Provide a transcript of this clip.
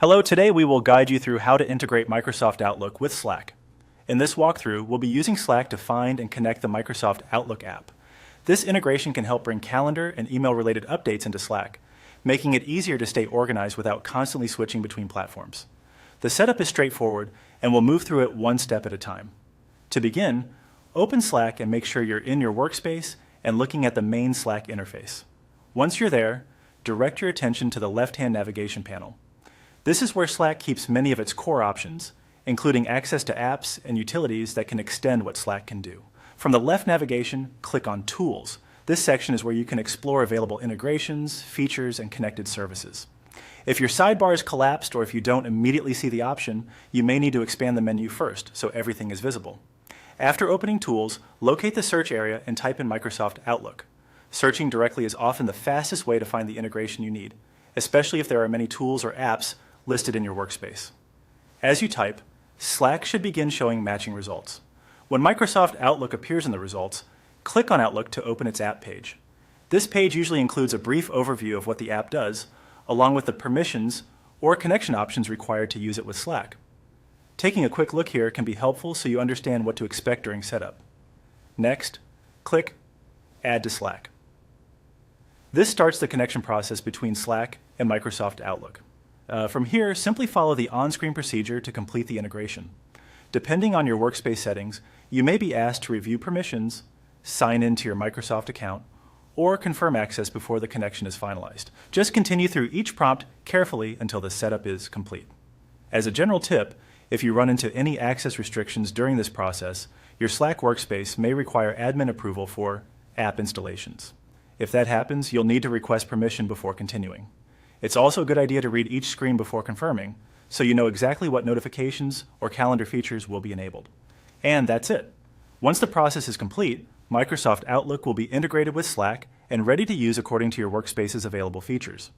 Hello, today we will guide you through how to integrate Microsoft Outlook with Slack. In this walkthrough, we'll be using Slack to find and connect the Microsoft Outlook app. This integration can help bring calendar and email-related updates into Slack, making it easier to stay organized without constantly switching between platforms. The setup is straightforward, and we'll move through it one step at a time. To begin, open Slack and make sure you're in your workspace and looking at the main Slack interface. Once you're there, direct your attention to the left-hand navigation panel. This is where Slack keeps many of its core options, including access to apps and utilities that can extend what Slack can do. From the left navigation, click on Tools. This section is where you can explore available integrations, features, and connected services. If your sidebar is collapsed or if you don't immediately see the option, you may need to expand the menu first so everything is visible. After opening Tools, locate the search area and type in Microsoft Outlook. Searching directly is often the fastest way to find the integration you need, especially if there are many tools or apps listed in your workspace. As you type, Slack should begin showing matching results. When Microsoft Outlook appears in the results, click on Outlook to open its app page. This page usually includes a brief overview of what the app does, along with the permissions or connection options required to use it with Slack. Taking a quick look here can be helpful so you understand what to expect during setup. Next, click Add to Slack. This starts the connection process between Slack and Microsoft Outlook. From here, simply follow the on-screen procedure to complete the integration. Depending on your workspace settings, you may be asked to review permissions, sign into your Microsoft account, or confirm access before the connection is finalized. Just continue through each prompt carefully until the setup is complete. As a general tip, if you run into any access restrictions during this process, your Slack workspace may require admin approval for app installations. If that happens, you'll need to request permission before continuing. It's also a good idea to read each screen before confirming, so you know exactly what notifications or calendar features will be enabled. And that's it. Once the process is complete, Microsoft Outlook will be integrated with Slack and ready to use according to your workspace's available features.